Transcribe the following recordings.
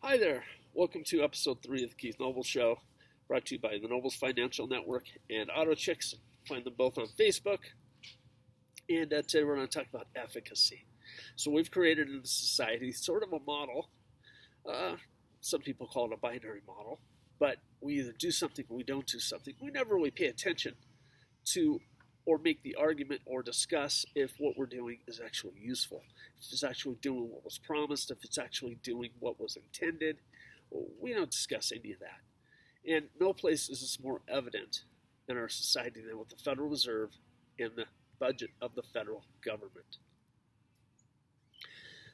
Hi there. Welcome to episode 3 of the Keith Nobles Show, brought to you by the Nobles Financial Network and Auto Chicks. Find them both on Facebook. And today we're going to talk about efficacy. So we've created in the society sort of a model. Some people call it a binary model. But we either do something or we don't do something. We never really pay attention to or make the argument or discuss if what we're doing is actually useful, if it's actually doing what was promised, if it's actually doing what was intended. We don't discuss any of that. And no place is this more evident in our society than with the Federal Reserve and the budget of the federal government.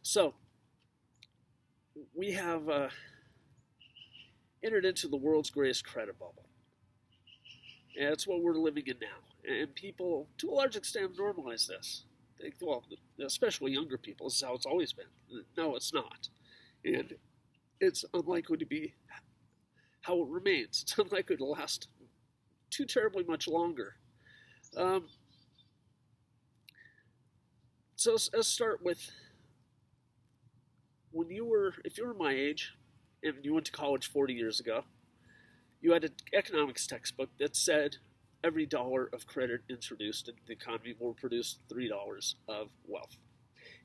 So, we have entered into the world's greatest credit bubble. And that's what we're living in now. And people, to a large extent, have normalized this. Well, especially younger people, this is how it's always been. No, it's not. And it's unlikely to be how it remains. It's unlikely to last too terribly much longer. So let's start with if you were my age and you went to college 40 years ago, you had an economics textbook that said every dollar of credit introduced into the economy will produce $3 of wealth.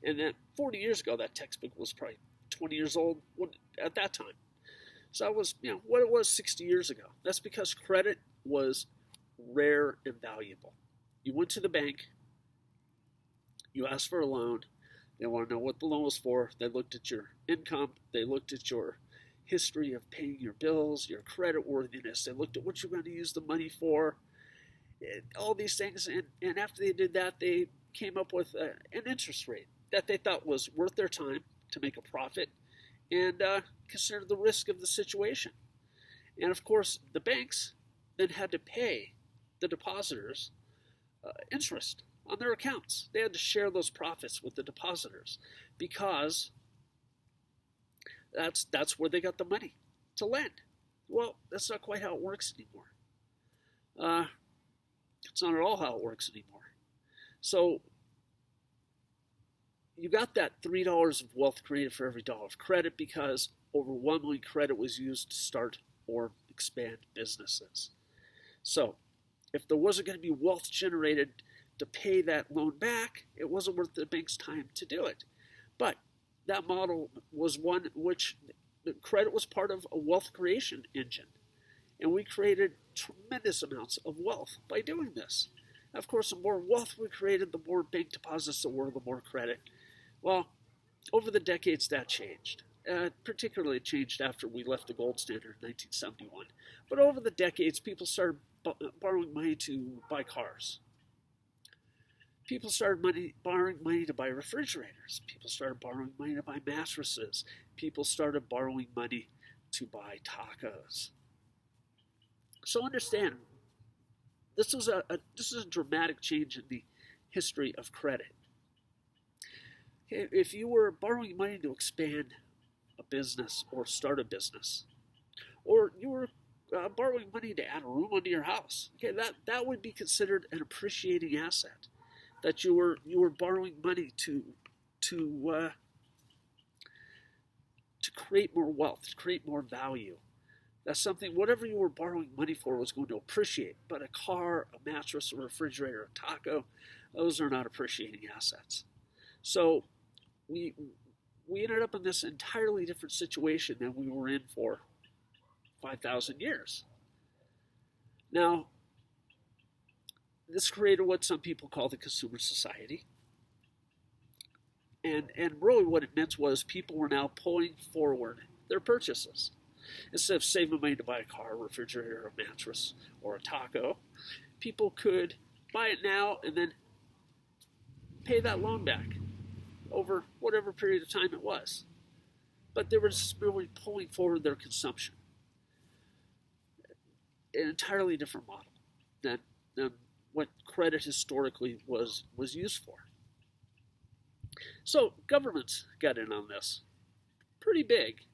And then 40 years ago, that textbook was probably 20 years old at that time. So that was what it was 60 years ago. That's because credit was rare and valuable. You went to the bank, you asked for a loan, they want to know what the loan was for, they looked at your income, they looked at your history of paying your bills, your credit worthiness. They looked at what you're going to use the money for, all these things. And after they did that, they came up with an interest rate that they thought was worth their time to make a profit and consider the risk of the situation. And of course, the banks then had to pay the depositors interest on their accounts. They had to share those profits with the depositors because that's where they got the money to lend. Well, that's not quite how it works anymore. It's not at all how it works anymore. So you got that $3 of wealth created for every dollar of credit because overwhelmingly credit was used to start or expand businesses. So if there wasn't going to be wealth generated to pay that loan back, it wasn't worth the bank's time to do it. But that model was one which credit was part of a wealth creation engine. And we created tremendous amounts of wealth by doing this. Of course, the more wealth we created, the more bank deposits there were, the more credit. Well, over the decades, that changed. Particularly it changed after we left the gold standard in 1971. But over the decades, people started borrowing money to buy cars. People started borrowing money to buy refrigerators. People started borrowing money to buy mattresses. People started borrowing money to buy tacos. So understand, this is a dramatic change in the history of credit. If you were borrowing money to expand a business or start a business, or you were borrowing money to add a room onto your house, that would be considered an appreciating asset. That you were borrowing money to create more wealth, to create more value. That's something, whatever you were borrowing money for was going to appreciate. But a car, a mattress, a refrigerator, a taco, those are not appreciating assets. So we ended up in this entirely different situation than we were in for 5,000 years. Now, this created what some people call the consumer society. And really what it meant was people were now pulling forward their purchases. Instead of saving money to buy a car, a refrigerator, a mattress, or a taco, people could buy it now and then pay that loan back over whatever period of time it was. But they were just really pulling forward their consumption. An entirely different model than what credit historically was used for. So governments got in on this pretty big.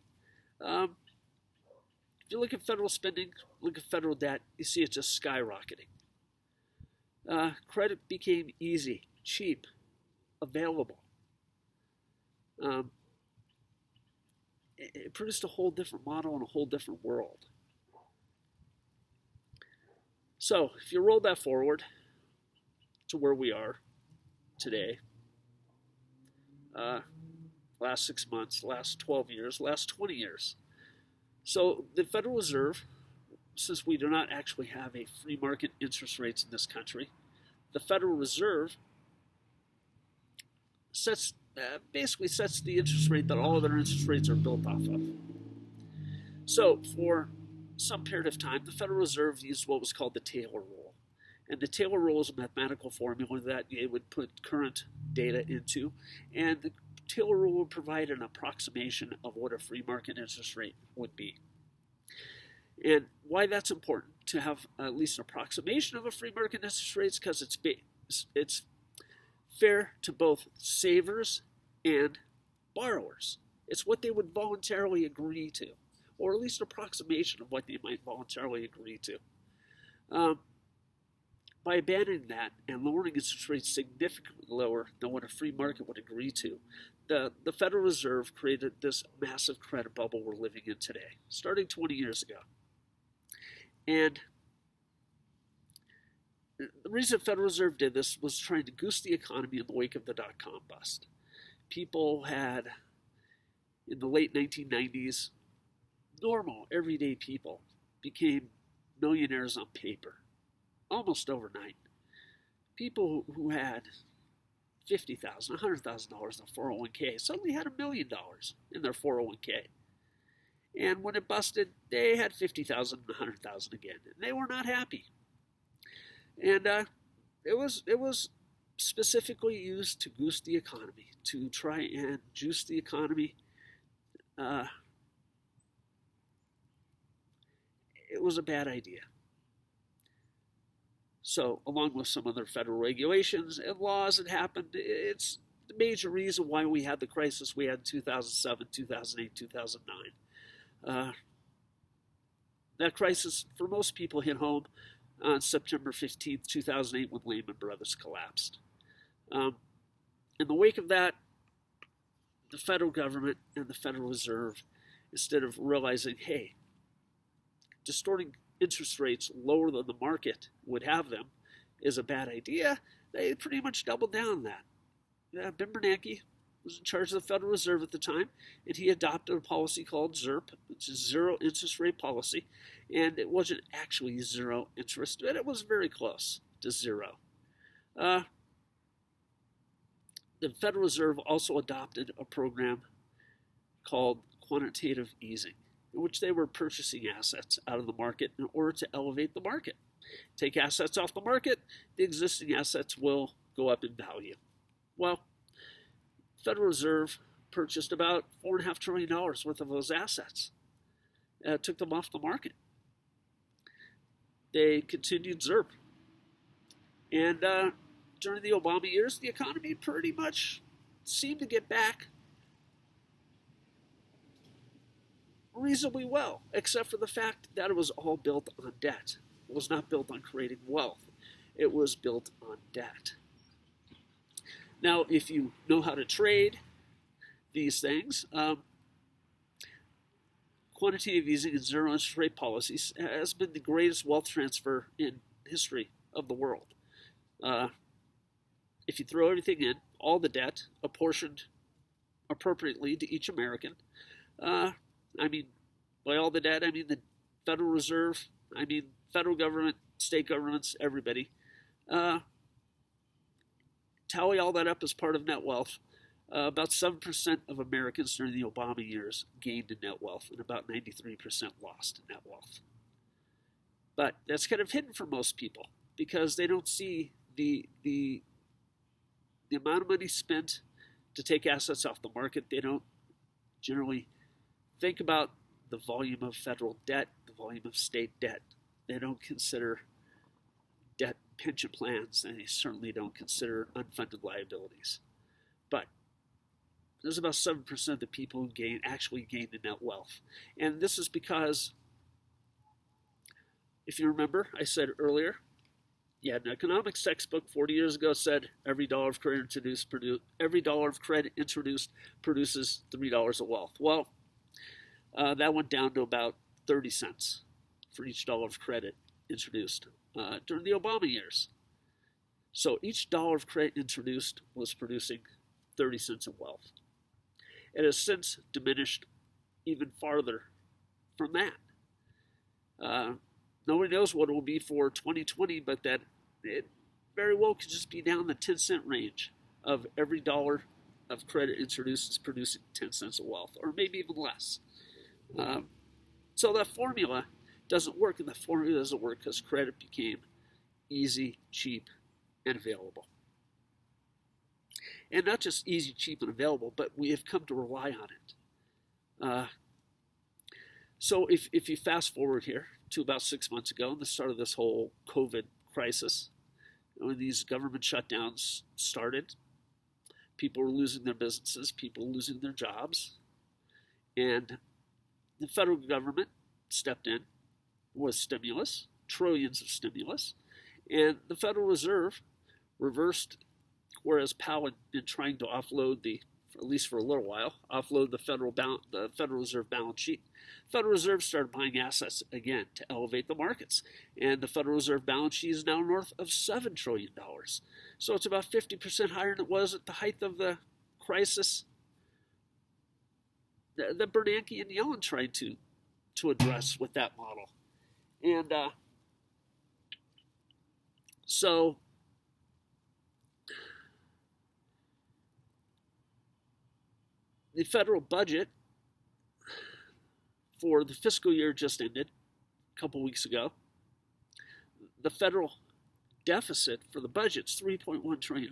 If you look at federal spending, look at federal debt, you see it's just skyrocketing. Credit became easy, cheap, available. it produced a whole different model and a whole different world. So if you roll that forward to where we are today, last 6 months, last 12 years, last 20 years. So the Federal Reserve, since we do not actually have a free market interest rates in this country, the Federal Reserve basically sets the interest rate that all other interest rates are built off of. So for some period of time, the Federal Reserve used what was called the Taylor Rule. And the Taylor Rule is a mathematical formula that it would put current data into, and the Taylor Rule would provide an approximation of what a free market interest rate would be. And why that's important to have at least an approximation of a free market interest rate is because it's fair to both savers and borrowers. It's what they would voluntarily agree to, or at least an approximation of what they might voluntarily agree to. By abandoning that and lowering interest rates significantly lower than what a free market would agree to, the Federal Reserve created this massive credit bubble we're living in today, starting 20 years ago. And the reason the Federal Reserve did this was trying to goose the economy in the wake of the dot-com bust. People had, in the late 1990s, normal, everyday people became millionaires on paper, almost overnight. People who had $50,000, $100,000 in their 401k suddenly had $1 million in their 401k. And when it busted, they had $50,000 and $100,000 again. And they were not happy. And it was specifically used to goose the economy, to try and juice the economy. It was a bad idea. So, along with some other federal regulations and laws that happened, it's the major reason why we had the crisis we had in 2007, 2008, 2009. That crisis, for most people, hit home on September 15th, 2008, when Lehman Brothers collapsed. In the wake of that, the federal government and the Federal Reserve, instead of realizing, hey, distorting interest rates lower than the market would have them is a bad idea, they pretty much doubled down on that. Ben Bernanke was in charge of the Federal Reserve at the time, and he adopted a policy called ZIRP, which is zero interest rate policy, and it wasn't actually zero interest, but it was very close to zero. The Federal Reserve also adopted a program called quantitative easing, in which they were purchasing assets out of the market in order to elevate the market. Take assets off the market, the existing assets will go up in value. Well, the Federal Reserve purchased about $4.5 trillion worth of those assets. Took them off the market. They continued ZIRP. And during the Obama years, the economy pretty much seemed to get back reasonably well, except for the fact that it was all built on debt. It was not built on creating wealth. It was built on debt. Now, if you know how to trade these things, quantitative easing and zero interest rate policies has been the greatest wealth transfer in history of the world. If you throw everything in, all the debt, apportioned appropriately to each American, by all the debt, I mean the Federal Reserve, I mean federal government, state governments, everybody. Tally all that up as part of net wealth. About 7% of Americans during the Obama years gained in net wealth, and about 93% lost in net wealth. But that's kind of hidden for most people because they don't see the amount of money spent to take assets off the market. They don't generally think about the volume of federal debt, the volume of state debt. They don't consider debt pension plans, and they certainly don't consider unfunded liabilities. But there's about 7% of the people who actually gain the net wealth. And this is because, if you remember, I said earlier, an economics textbook 40 years ago said every dollar of credit introduced produces $3 of wealth. Well, That went down to about 30 cents for each dollar of credit introduced during the Obama years. So each dollar of credit introduced was producing 30 cents of wealth. It has since diminished even farther from that. Nobody knows what it will be for 2020, but that it very well could just be down the 10-cent range of every dollar of credit introduced is producing 10 cents of wealth, or maybe even less. So that formula doesn't work, and the formula doesn't work because credit became easy, cheap, and available. And not just easy, cheap, and available, but we have come to rely on it. So if you fast forward here to about 6 months ago, the start of this whole COVID crisis, when these government shutdowns started, people were losing their businesses, people were losing their jobs, and the federal government stepped in with stimulus, trillions of stimulus, and the Federal Reserve reversed, whereas Powell had been trying to offload at least for a little while, offload the Federal Reserve balance sheet. The Federal Reserve started buying assets again to elevate the markets, and the Federal Reserve balance sheet is now north of $7 trillion. So it's about 50% higher than it was at the height of the crisis that Bernanke and Yellen tried to address with that model. And so the federal budget for the fiscal year just ended a couple weeks ago. The federal deficit for the budget is $3.1 trillion.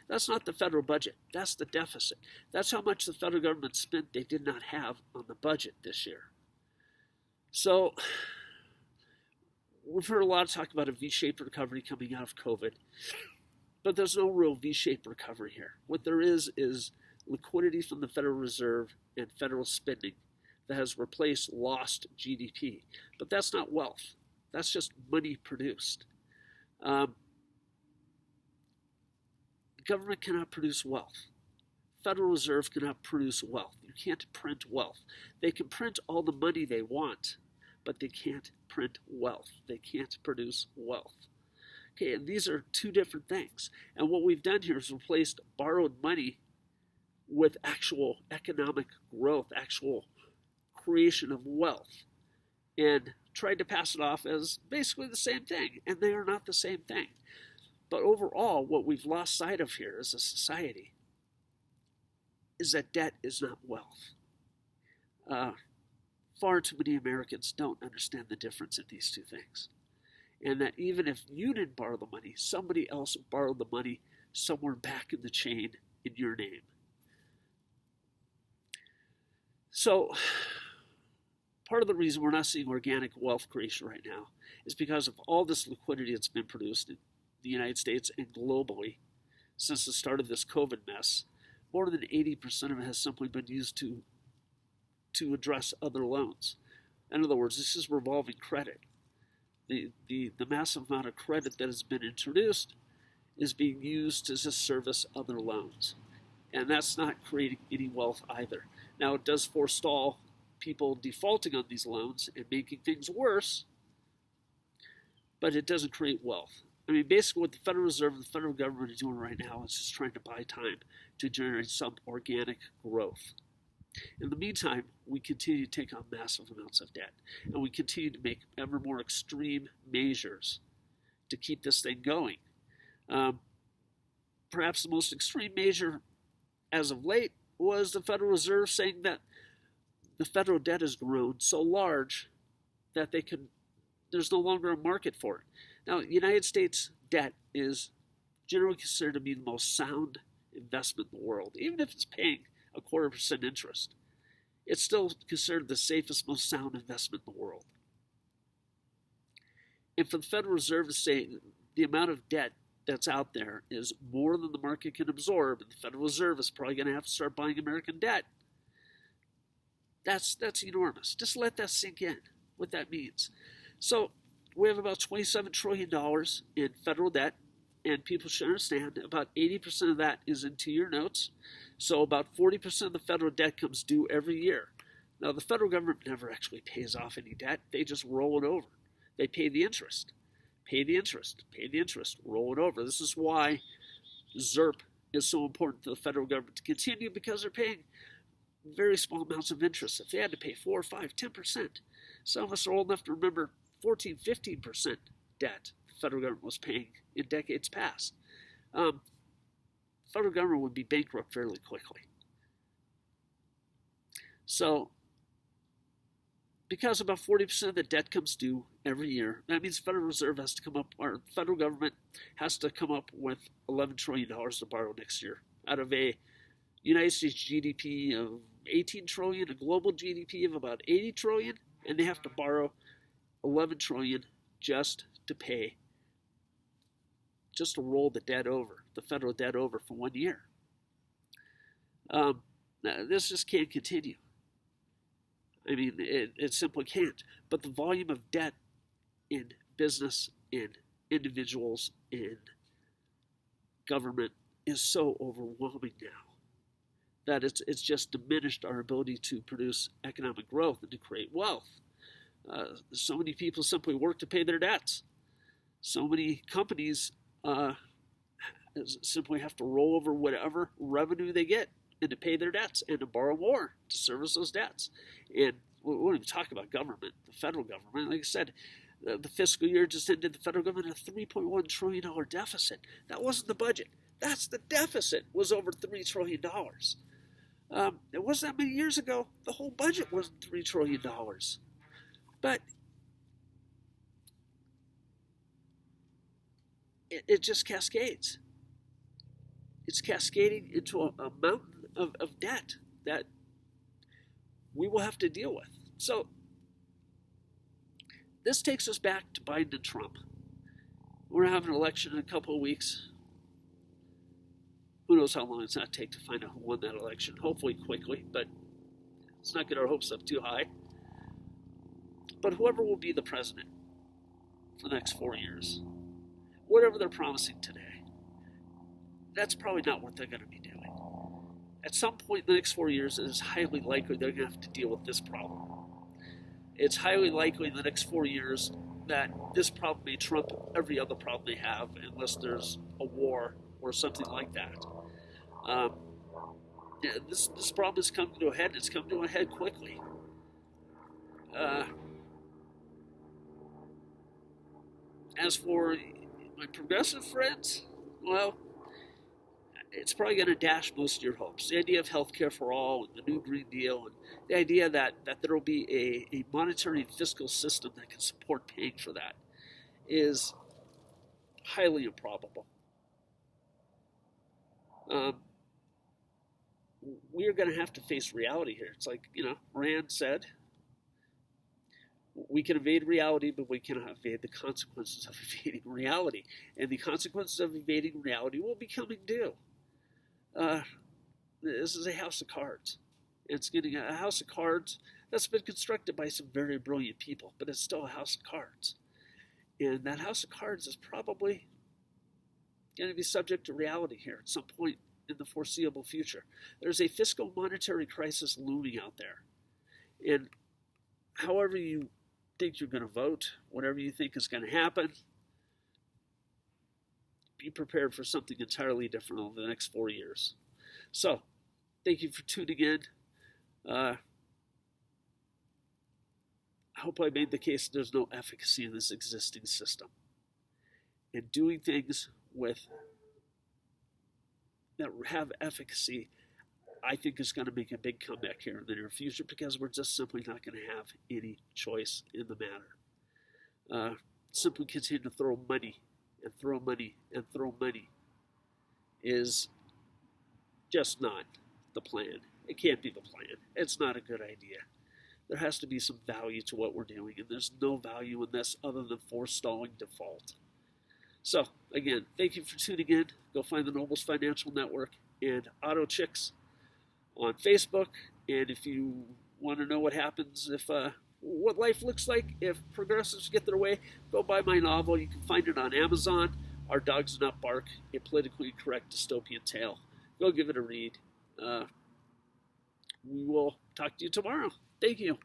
That's not the federal budget. That's the deficit. That's how much the federal government spent they did not have on the budget this year. So we've heard a lot of talk about a V-shaped recovery coming out of COVID, but there's no real V-shaped recovery here. What there is liquidity from the Federal Reserve and federal spending that has replaced lost GDP. But that's not wealth. That's just money produced. The government cannot produce wealth. Federal Reserve cannot produce wealth. You can't print wealth. They can print all the money they want, but they can't print wealth. They can't produce wealth. Okay, and these are two different things. And what we've done here is replaced borrowed money with actual economic growth, actual creation of wealth, and tried to pass it off as basically the same thing, and they are not the same thing. But overall, what we've lost sight of here as a society is that debt is not wealth. Far too many Americans don't understand the difference in these two things. And that even if you didn't borrow the money, somebody else borrowed the money somewhere back in the chain in your name. So, part of the reason we're not seeing organic wealth creation right now is because of all this liquidity that's been produced in the United States and globally since the start of this COVID mess. More than 80% of it has simply been used to address other loans. In other words, this is revolving credit. The massive amount of credit that has been introduced is being used to just service other loans. And that's not creating any wealth either. Now, it does forestall people defaulting on these loans and making things worse, but it doesn't create wealth. I mean, basically what the Federal Reserve and the federal government are doing right now is just trying to buy time to generate some organic growth. In the meantime, we continue to take on massive amounts of debt, and we continue to make ever more extreme measures to keep this thing going. Perhaps the most extreme measure as of late was the Federal Reserve saying that the federal debt has grown so large that there's no longer a market for it. Now, the United States debt is generally considered to be the most sound investment in the world, even if it's paying 0.25% interest. It's still considered the safest, most sound investment in the world. And for the Federal Reserve to say the amount of debt that's out there is more than the market can absorb, and the Federal Reserve is probably going to have to start buying American debt, that's enormous. Just let that sink in, what that means. So we have about $27 trillion in federal debt, and people should understand about 80% of that is in 2-year notes. So about 40% of the federal debt comes due every year. Now, the federal government never actually pays off any debt. They just roll it over. They pay the interest, pay the interest, pay the interest, roll it over. This is why ZERP is so important to the federal government to continue, because they're paying very small amounts of interest. If they had to pay 4, 5, 10%, some of us are old enough to remember 14, 15% debt the federal government was paying in decades past. Federal government would be bankrupt fairly quickly. So, because about 40% of the debt comes due every year, that means the Federal Reserve has to come up, or the federal government has to come up with $11 trillion to borrow next year out of a United States GDP of 18 trillion, a global GDP of about 80 trillion, and they have to borrow 11 trillion just to pay, just to roll the debt over, the federal debt over for 1 year. This just can't continue. I mean, it simply can't. But the volume of debt in business, in individuals, in government is so overwhelming now that it's just diminished our ability to produce economic growth and to create wealth. So many people simply work to pay their debts. So many companies simply have to roll over whatever revenue they get and to pay their debts and to borrow more to service those debts. And we won't even talk about government, the federal government. Like I said, the fiscal year just ended, the federal government had a $3.1 trillion deficit. That wasn't the budget. That's the deficit, was over $3 trillion. It wasn't that many years ago. The whole budget wasn't $3 trillion. But it just cascades. It's cascading into a mountain of debt that we will have to deal with. So this takes us back to Biden and Trump. We're having an election in a couple of weeks. Who knows how long it's going to take to find out who won that election. Hopefully quickly, but let's not get our hopes up too high. But whoever will be the president for the next 4 years, whatever they're promising today, that's probably not what they're going to be doing. At some point in the next 4 years, it is highly likely they're going to have to deal with this problem. It's highly likely in the next 4 years that this problem may trump every other problem they have, unless there's a war or something like that. This problem is coming to a head. It's coming to a head quickly. As for my progressive friends, well, it's probably going to dash most of your hopes. The idea of health care for all and the new Green Deal, and the idea that there will be a monetary and fiscal system that can support paying for that is highly improbable. We're going to have to face reality here. It's like, Rand said, we can evade reality, but we cannot evade the consequences of evading reality. And the consequences of evading reality will be coming due. This is a house of cards. It's getting a house of cards that's been constructed by some very brilliant people, but it's still a house of cards. And that house of cards is probably going to be subject to reality here at some point in the foreseeable future. There's a fiscal monetary crisis looming out there. And however you think you're going to vote, whatever you think is going to happen, be prepared for something entirely different over the next 4 years. So, thank you for tuning in. I hope I made the case that there's no efficacy in this existing system. And doing things that have efficacy, I think, is going to make a big comeback here in the near future, because we're just simply not going to have any choice in the matter. Simply continue to throw money and throw money and throw money is just not the plan. It can't be the plan. It's not a good idea. There has to be some value to what we're doing, and there's no value in this other than forestalling default. So, again, thank you for tuning in. Go find the Nobles Financial Network and Auto Chicks on Facebook. And if you want to know what happens what life looks like if progressives get their way, go buy my novel. You can find it on Amazon. Our Dogs Do Not Bark, a politically correct dystopian tale. Go give it a read. We will talk to you tomorrow. Thank you.